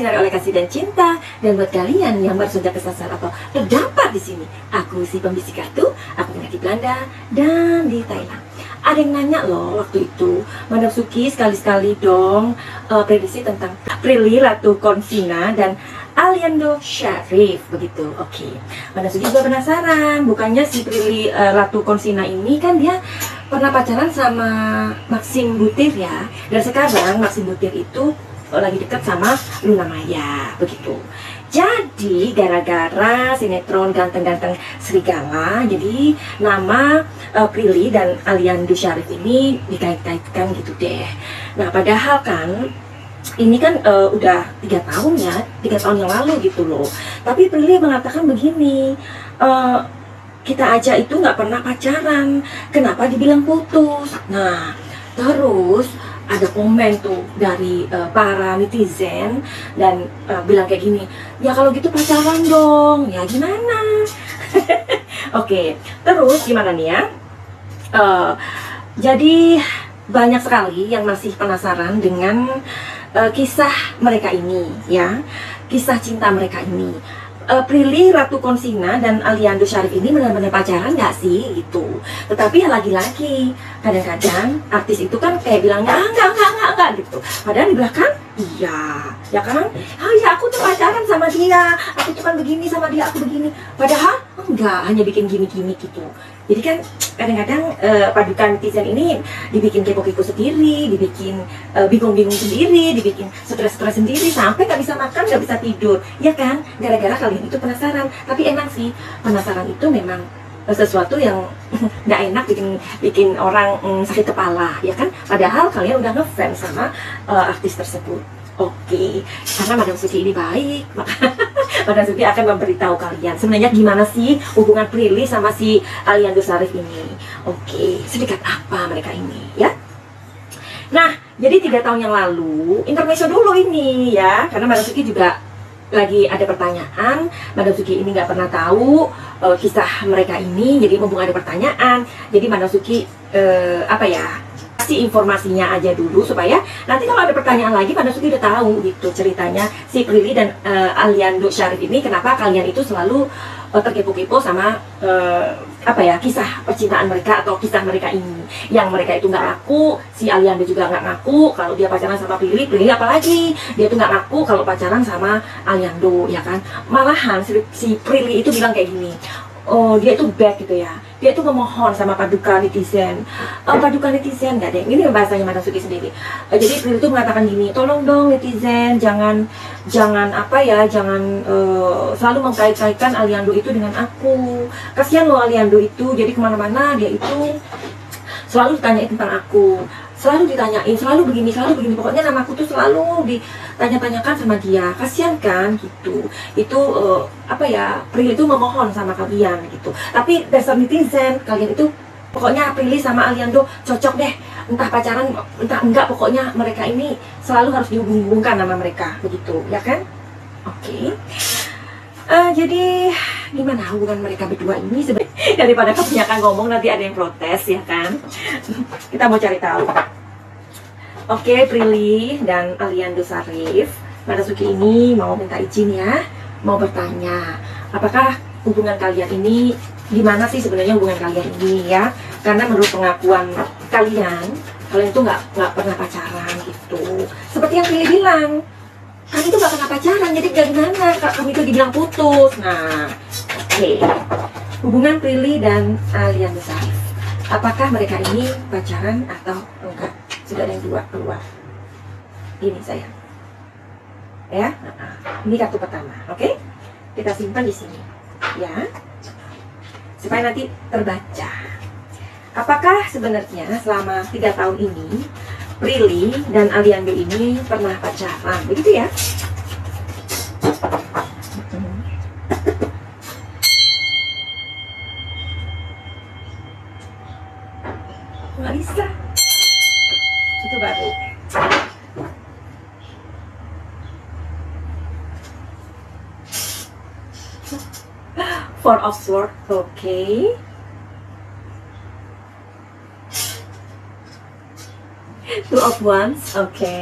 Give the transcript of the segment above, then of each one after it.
disinari oleh kasih dan cinta. Dan buat kalian yang baru saja kesasar atau terdampar di sini, aku si pembisik kartu, aku tinggal di Belanda dan di Thailand. Ada yang nanya loh waktu itu, Madam Suki sekali-sekali dong prediksi tentang Prilly Ratu Konsina dan Aliando Syarif begitu. Oke, Madam Suki juga penasaran, bukannya si Prilly Ratu Konsina ini kan dia pernah pacaran sama Maxim Butir ya, dan sekarang Maxim Butir itu lagi dekat sama Luna Maya begitu. Jadi gara-gara sinetron ganteng-ganteng serigala, jadi nama Prilly dan Aliando Syarif ini dikait-kaitkan gitu deh. Nah padahal kan ini kan udah 3 tahun ya, 3 tahun yang lalu gitu loh. Tapi Prilly mengatakan begini, kita aja itu nggak pernah pacaran, kenapa dibilang putus? Nah, terus ada komen tuh dari para netizen dan bilang kayak gini, ya kalau gitu pacaran dong, ya gimana? Oke, terus gimana nih ya? Jadi banyak sekali yang masih penasaran dengan kisah mereka ini ya, kisah cinta mereka ini. Prilly Ratu Konsina dan Aliando Syarif ini benar-benar pacaran nggak sih gitu. Tetapi ya lagi-lagi kadang-kadang artis itu kan kayak bilangnya enggak gitu. Padahal di belakang iya, ya kan? Oh ya aku tuh pacaran sama dia, aku tuh kan begini sama dia, aku begini. Padahal enggak, hanya bikin gini-gini gitu. Jadi kan kadang-kadang padukan netizen ini dibikin kepo-kepo sendiri, dibikin bingung-bingung sendiri, dibikin stres-stres sendiri, sampai nggak bisa makan, nggak bisa tidur, ya kan? Gara-gara kalian itu penasaran. Tapi emang sih penasaran itu memang sesuatu yang nggak enak, bikin orang sakit kepala, ya kan? Padahal kalian udah ngefans sama artis tersebut. Oke, karena Madam Suki ini baik, maka Madam Suki akan memberitahu kalian sebenarnya gimana sih hubungan Prilly sama si Aliando Syarif ini. Oke, sedekat apa mereka ini ya. Nah, jadi 3 tahun yang lalu, intermezzo dulu ini ya, karena Madam Suki juga lagi ada pertanyaan. Madam Suki ini nggak pernah tahu kisah mereka ini, jadi mumpung ada pertanyaan, jadi Madam Suki apa ya, kasih informasinya aja dulu supaya nanti kalau ada pertanyaan lagi Madam Suki udah tahu gitu ceritanya si Prilly dan Aliando Syarif ini, kenapa kalian itu selalu terkepo-kepo sama apa ya, kisah percintaan mereka atau kisah mereka ini, yang mereka itu nggak ngaku, si Aliando juga nggak ngaku kalau dia pacaran sama Prilly. Prilly apalagi dia tuh nggak ngaku kalau pacaran sama Aliando, ya kan? Malahan si Prilly itu bilang kayak gini, oh dia itu bad gitu ya, dia itu memohon sama paduka netizen. Paduka netizen nggak deh, ini bahasanya Madam Suki sendiri. Jadi Prilly itu mengatakan gini, tolong dong netizen jangan apa ya, jangan selalu mengkait-kaitkan Aliando itu dengan aku. Kasihan loh Aliando itu, jadi kemana-mana dia itu selalu ditanyain tentang aku, selalu ditanyain, selalu begini, pokoknya namaku tuh selalu ditanya-tanyakan sama dia. Kasihan kan gitu. Itu apa ya, Prilly itu memohon sama kalian gitu. Tapi dasar netizen, kalian itu pokoknya Prilly sama Aliando cocok deh, entah pacaran entah enggak, pokoknya mereka ini selalu harus dihubung-hubungkan nama mereka begitu, ya kan? Oke. Jadi gimana hubungan mereka berdua ini sebenarnya? Daripada kebanyakan ngomong nanti ada yang protes, ya kan? Kita mau cari tahu. Oke, Prilly dan Aliando Syarif, Madam Suki ini mau minta izin ya, mau bertanya, apakah hubungan kalian ini, gimana sih sebenarnya hubungan kalian ini ya? Karena menurut pengakuan kalian itu nggak pernah pacaran gitu. Seperti yang Prilly bilang, kami itu nggak pernah pacaran, jadi gimana kami itu dibilang putus. Nah, oke. Hubungan Prilly dan Aliando Syarif, apakah mereka ini pacaran atau enggak? Sudah ada yang dua keluar. Ini sayang, ya. Ini kartu pertama, oke? Kita simpan di sini, ya, supaya nanti terbaca. Apakah sebenarnya selama 3 tahun ini Prilly dan Aliando ini pernah pacaran, begitu ya? Nggak bisa. Itu baru. Four of Swords, oke. Two of Wands, oke.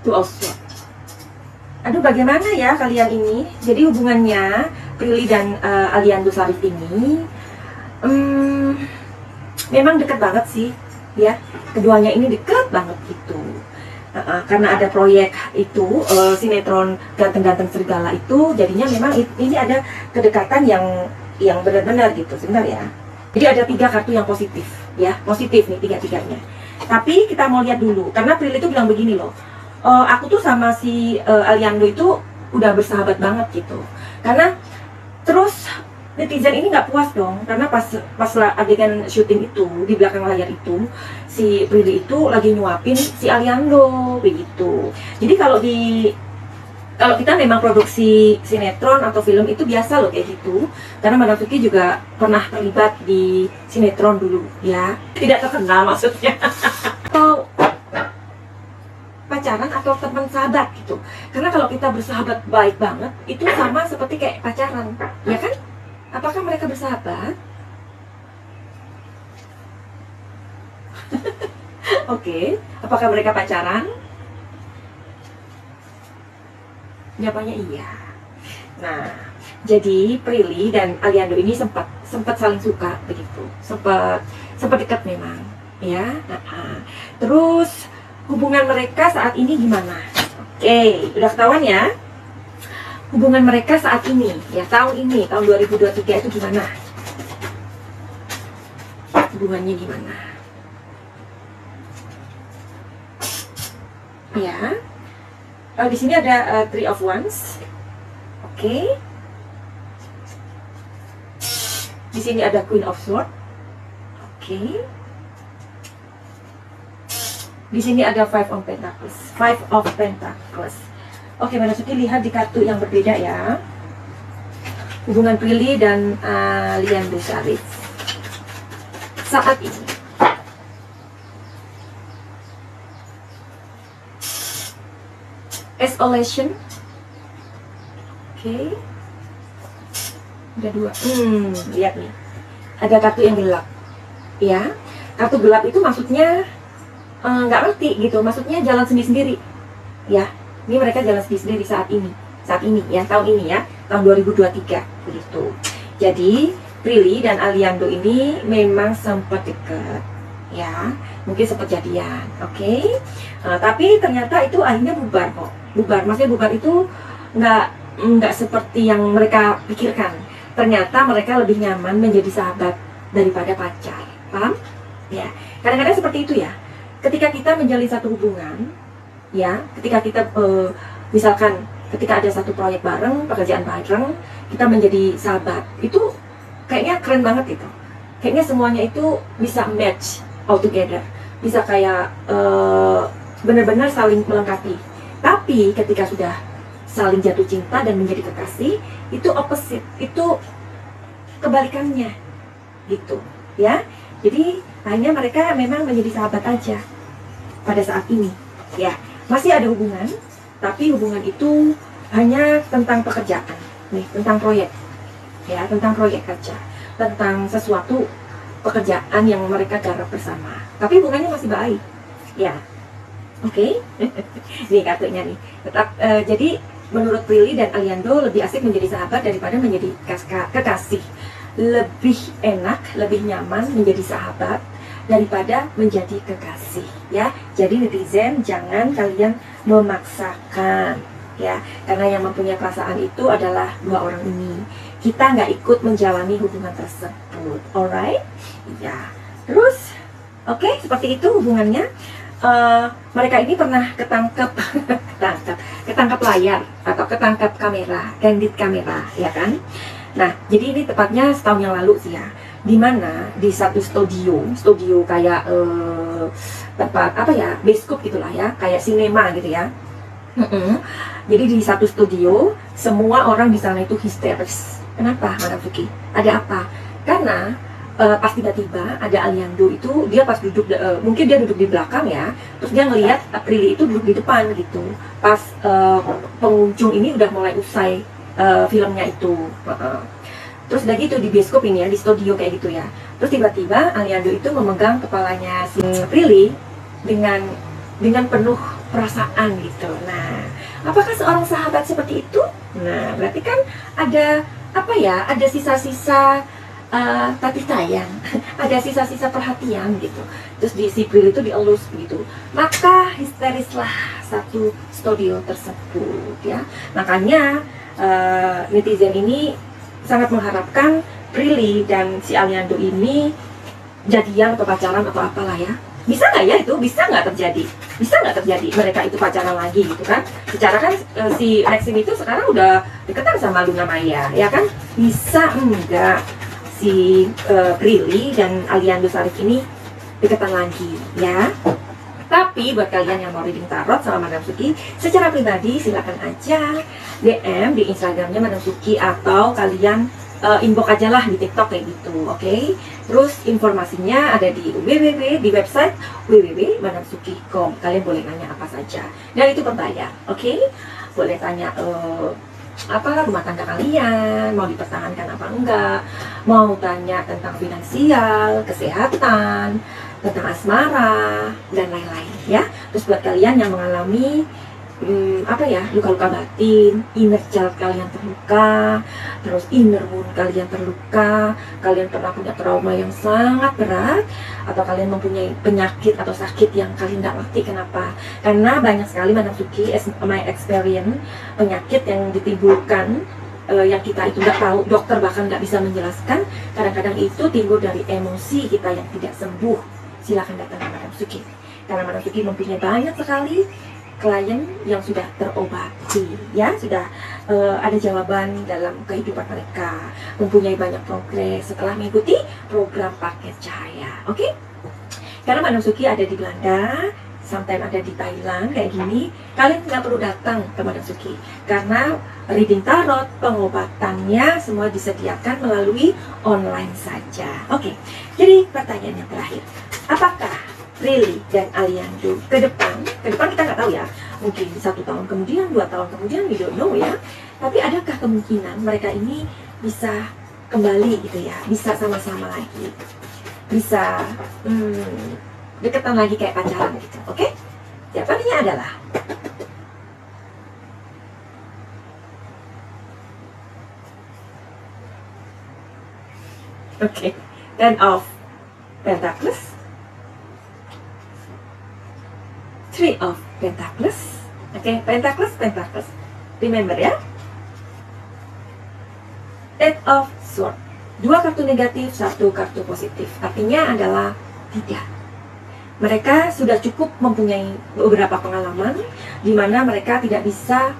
Two of Swords. Aduh, bagaimana ya kalian ini? Jadi hubungannya Prilly dan Aliando Syarif ini memang dekat banget sih, ya. Keduanya ini dekat banget gitu. Karena ada proyek itu, sinetron Ganteng-Ganteng Serigala itu, jadinya memang ini ada kedekatan yang benar-benar gitu. Sebentar ya. Jadi ada 3 kartu yang positif, ya, positif nih 3-3-nya. Tapi kita mau lihat dulu, karena Prilly itu bilang begini loh, aku tuh sama si Aliando itu udah bersahabat banget gitu. Karena terus netizen ini nggak puas dong, karena pas adegan syuting itu di belakang layar itu si Prilly itu lagi nyuapin si Aliando begitu. Jadi kalau kita memang produksi sinetron atau film itu biasa loh kayak gitu, karena Madam Vicky juga pernah terlibat di sinetron dulu ya, tidak terkenal maksudnya atau pacaran atau teman sahabat gitu. Karena kalau kita bersahabat baik banget itu sama seperti kayak pacaran, ya kan? Apakah mereka bersahabat? Oke, apakah mereka pacaran? Jawabannya iya. Nah, jadi Prilly dan Aliando ini sempat saling suka begitu, sempat dekat memang, ya. Terus hubungan mereka saat ini gimana? Oke, udah ketahuan ya. Hubungan mereka saat ini, ya tahun 2023 itu gimana? Hubungannya gimana? Ya. Di sini ada Three of Wands. Oke. Di sini ada Queen of Swords. Oke. Di sini ada Five of Pentacles. Five of Pentacles. Oke, Mbak Nasuki lihat di kartu yang berbeda ya. Hubungan Prilly dan Aliando Syarif saat ini. Isolation. Oke. Ada 2. Lihat nih. Ada kartu yang gelap. Ya. Kartu gelap itu maksudnya nggak ngerti gitu. Maksudnya jalan sendiri-sendiri. Ya. Ini mereka jalan sendiri saat ini ya, tahun ini ya, tahun 2023 begitu. Jadi Prilly dan Aliando ini memang sempat dekat, ya, mungkin sempat jadian, oke. Tapi ternyata itu akhirnya bubar kok, maksudnya bubar itu nggak seperti yang mereka pikirkan. Ternyata mereka lebih nyaman menjadi sahabat daripada pacar, paham? Ya, kadang-kadang seperti itu ya. Ketika kita menjalin satu hubungan, ya, ketika kita misalkan ketika ada satu proyek bareng, pekerjaan bareng, kita menjadi sahabat, itu kayaknya keren banget itu. Kayaknya semuanya itu bisa match all together, bisa kayak benar-benar saling melengkapi. Tapi ketika sudah saling jatuh cinta dan menjadi kekasih, itu opposite, itu kebalikannya gitu ya. Jadi hanya mereka memang menjadi sahabat aja pada saat ini ya. Masih ada hubungan, tapi hubungan itu hanya tentang pekerjaan, nih, tentang proyek, ya, tentang proyek aja, tentang sesuatu pekerjaan yang mereka garap bersama. Tapi hubungannya masih baik, ya, oke. Nih kartunya nih. Tetap, jadi menurut Prilly dan Aliando lebih asik menjadi sahabat daripada menjadi kekasih. Lebih enak, lebih nyaman menjadi sahabat daripada menjadi kekasih ya. Jadi netizen jangan kalian memaksakan ya, karena yang mempunyai perasaan itu adalah 2 orang ini. Kita nggak ikut menjalani hubungan tersebut, alright ya. Terus oke, seperti itu hubungannya. Mereka ini pernah ketangkap layar atau ketangkap kamera, candid kamera ya kan. Nah, jadi ini tepatnya setahun yang lalu sih ya, dimana di satu studio kayak tempat apa ya, bioskop gitulah ya, kayak sinema gitu ya. Jadi di satu studio semua orang di sana itu histeris. Kenapa, Madam Vicky? Ada apa? Karena pas tiba-tiba ada Aliando itu, dia pas duduk, mungkin dia duduk di belakang ya, terus dia ngelihat Prilly itu duduk di depan gitu. Pas pengunjung ini udah mulai usai filmnya itu. Terus udah gitu di bioskop ini ya, di studio kayak gitu ya. Terus tiba-tiba Aliando itu memegang kepalanya si Prilly dengan penuh perasaan gitu. Nah, apakah seorang sahabat seperti itu? Nah, berarti kan ada apa ya? Ada sisa-sisa tati sayang, ada sisa-sisa perhatian gitu. Terus di sipil itu dielus gitu. Maka histerislah satu studio tersebut ya. Makanya netizen ini sangat mengharapkan Prilly dan si Aliando ini jadian atau pacaran atau apalah ya. Bisa nggak ya itu? Bisa nggak terjadi? Bisa nggak terjadi mereka itu pacaran lagi gitu kan? Secara kan si Maxim itu sekarang udah deketan sama Luna Maya ya kan? Bisa enggak si Prilly dan Aliando Syarif ini deketan lagi ya? Tapi buat kalian yang mau reading tarot sama Madam Suki secara pribadi, silakan aja DM di Instagramnya Madam Suki, atau kalian inbox aja lah di TikTok kayak gitu, oke? Terus informasinya ada di di website www.madamsuki.com. Kalian boleh nanya apa saja dan itu berbayar, oke? Boleh tanya apa rumah tangga kalian mau dipertahankan apa enggak, mau tanya tentang finansial, kesehatan, tentang asmara dan lain-lain ya. Terus buat kalian yang mengalami apa ya, luka-luka batin, inner child kalian terluka, terus inner wound kalian terluka, kalian pernah punya trauma yang sangat berat, atau kalian mempunyai penyakit atau sakit yang kalian tidak ngerti kenapa. Karena banyak sekali Madam Suki, as my experience, penyakit yang ditimbulkan yang kita itu nggak tahu, dokter bahkan nggak bisa menjelaskan. Kadang-kadang itu timbul dari emosi kita yang tidak sembuh. Silahkan datang ke Madam Suki, karena Madam Suki mempunyai banyak sekali klien yang sudah terobati ya, sudah ada jawaban dalam kehidupan mereka, mempunyai banyak progres setelah mengikuti program paket cahaya, oke? Karena Madam Suki ada di Belanda, sometimes ada di Thailand kayak gini, kalian nggak perlu datang ke Madam Suki karena reading tarot, pengobatannya semua disediakan melalui online saja, oke? Jadi pertanyaan yang terakhir, apakah Prilly dan Aliando ke depan kita nggak tahu ya, mungkin 1 tahun kemudian, 2 tahun kemudian, we don't know ya, tapi adakah kemungkinan mereka ini bisa kembali gitu ya, bisa sama-sama lagi, bisa deketan lagi kayak pacaran gitu, oke? Jawabannya adalah Ten of Pentacles, 3 of Pentacles, Pentacles, remember ya, 8 of Swords, 2 kartu negatif, 1 kartu positif, artinya adalah tidak. Mereka sudah cukup mempunyai beberapa pengalaman di mana mereka tidak bisa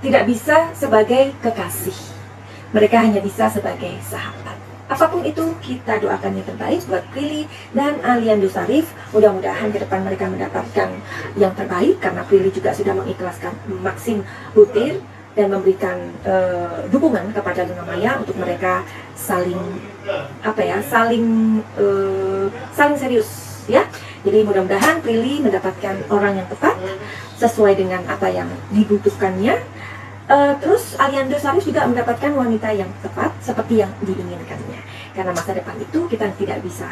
tidak bisa sebagai kekasih, mereka hanya bisa sebagai sahabat. Apapun itu, kita doakan yang terbaik buat Prilly dan Aliando Syarif. Mudah-mudahan ke depan mereka mendapatkan yang terbaik, karena Prilly juga sudah mengikhlaskan Maxim Butir dan memberikan dukungan kepada Luna Maya untuk mereka saling saling serius ya. Jadi mudah-mudahan Prilly mendapatkan orang yang tepat sesuai dengan apa yang dibutuhkannya. Terus Aliando Syarif juga mendapatkan wanita yang tepat seperti yang diinginkannya. Karena masa depan itu kita tidak bisa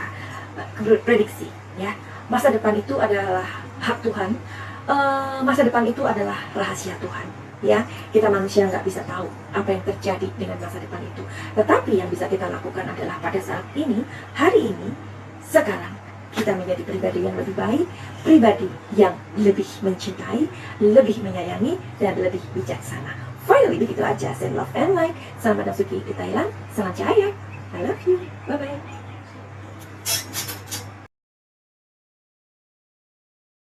prediksi ya. Masa depan itu adalah hak Tuhan. Masa depan itu adalah rahasia Tuhan ya. Kita manusia nggak bisa tahu apa yang terjadi dengan masa depan itu. Tetapi yang bisa kita lakukan adalah pada saat ini, hari ini, sekarang, kita menjadi pribadi yang lebih baik, pribadi yang lebih mencintai, lebih menyayangi, dan lebih bijaksana. Finally, begitu aja. Send love and light. Salam Madam Suki di Thailand. Salam cahaya. I love you. Bye-bye.